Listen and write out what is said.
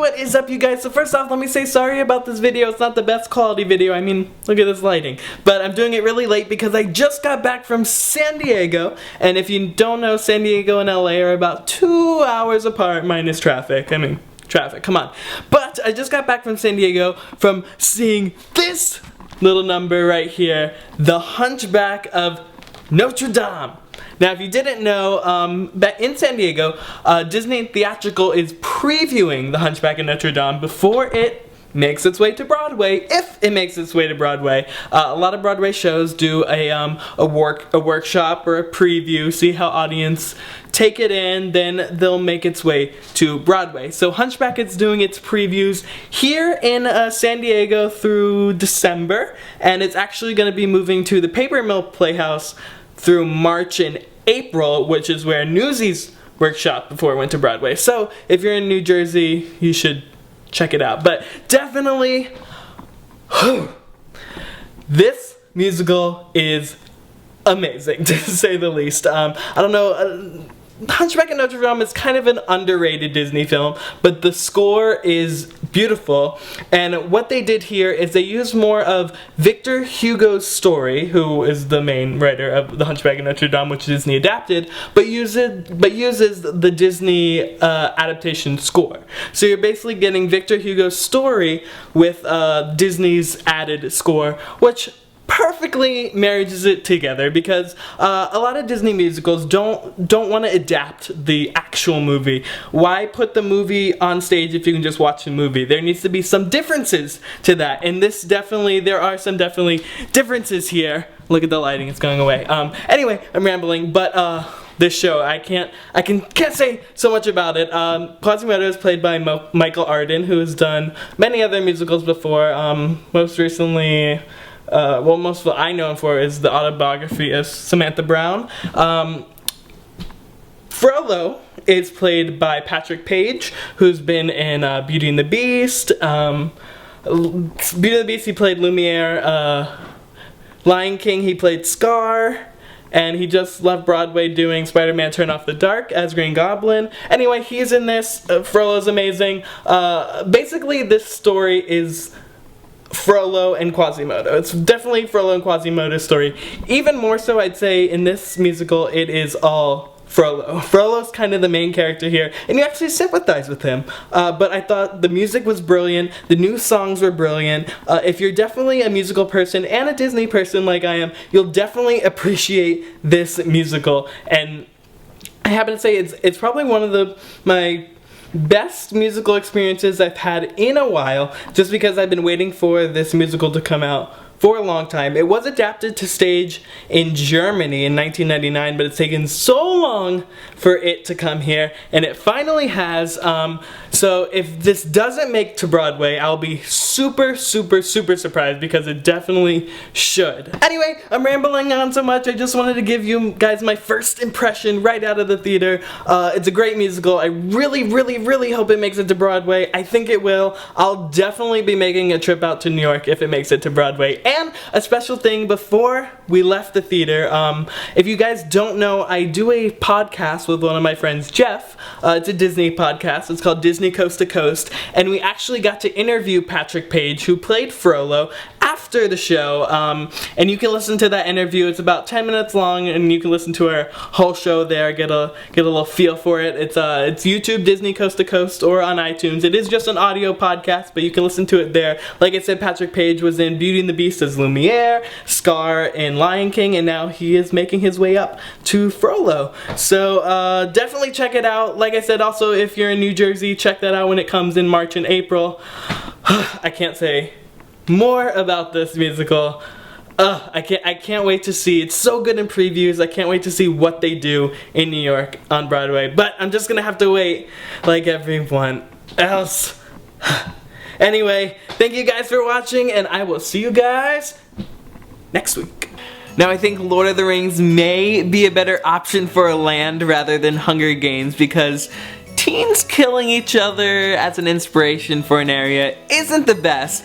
what is up, you guys? So first off, let me say sorry about this video. It's not the best quality video. I mean, look at this lighting. But I'm doing it really late because I just got back from San Diego. And if you don't know, San Diego and LA are about 2 hours apart minus traffic. I mean, traffic, come on. But I just got back from San Diego from seeing this little number right here, The Hunchback of Notre Dame. Now, if you didn't know, back in San Diego, Disney Theatrical is previewing The Hunchback of Notre Dame before it makes its way to Broadway, if it makes its way to Broadway. A lot of Broadway shows do a workshop or a preview, see how audience take it in, then they'll make its way to Broadway. So Hunchback is doing its previews here in San Diego through December, and it's actually going to be moving to the Paper Mill Playhouse through March and April, which is where Newsies workshop before it went to Broadway. So if you're in New Jersey, you should check it out. But definitely, this musical is amazing, to say the least. I don't know, Hunchback of Notre Dame is kind of an underrated Disney film, but the score is beautiful, and what they did here is they used more of Victor Hugo's story, who is the main writer of The Hunchback of Notre Dame, which Disney adapted, but uses the Disney adaptation score. So you're basically getting Victor Hugo's story with Disney's added score, which perfectly marries it together, because a lot of Disney musicals don't want to adapt the actual movie. Why put the movie on stage if you can just watch the movie? There needs to be some differences to that, and there are some differences here. Look at the lighting, it's going away. Anyway, I'm rambling, but this show, I can't say so much about it. Quasimodo is played by Michael Arden, who has done many other musicals before. Most recently, most of what I know him for is the autobiography of Samantha Brown. Frollo is played by Patrick Page, who's been in Beauty and the Beast. Beauty and the Beast, he played Lumiere. Lion King, he played Scar. And he just left Broadway doing Spider-Man Turn Off the Dark as Green Goblin. Anyway, he's in this. Frollo's amazing. Basically, this story is Frollo and Quasimodo. It's definitely Frollo and Quasimodo's story. Even more so, I'd say, in this musical, it is all Frollo. Frollo's kind of the main character here, and you actually sympathize with him. But I thought the music was brilliant, the new songs were brilliant. If you're definitely a musical person and a Disney person like I am, you'll definitely appreciate this musical. And I happen to say it's probably one of my best musical experiences I've had in a while, just because I've been waiting for this musical to come out for a long time. It was adapted to stage in Germany in 1999, but it's taken so long for it to come here, and it finally has. So if this doesn't make to Broadway, I'll be super surprised, because it definitely should. Anyway, I'm rambling on so much. I just wanted to give you guys my first impression right out of the theater. It's a great musical. I really hope it makes it to Broadway. I think it will. I'll definitely be making a trip out to New York if it makes it to Broadway. And a special thing before we left the theater, if you guys don't know, I do a podcast with one of my friends, Jeff. It's a Disney podcast. It's called Disney Coast to Coast, and we actually got to interview Patrick Page, who played Frollo, after the show, and you can listen to that interview. It's about 10 minutes long, and you can listen to our whole show there, get a little feel for it. It's YouTube, Disney Coast to Coast, or on iTunes. It is just an audio podcast, but you can listen to it there. Like I said, Patrick Page was in Beauty and the Beast as Lumiere, Scar in Lion King, and now he is making his way up to Frollo. So definitely check it out. Like I said, also, if you're in New Jersey, check that out when it comes in March and April. I can't say more about this musical. I can't wait to see. It's so good in previews. I can't wait to see what they do in New York on Broadway. But I'm just gonna have to wait like everyone else. Anyway, thank you guys for watching, and I will see you guys next week. Now, I think Lord of the Rings may be a better option for a land rather than Hunger Games, because teens killing each other as an inspiration for an area isn't the best.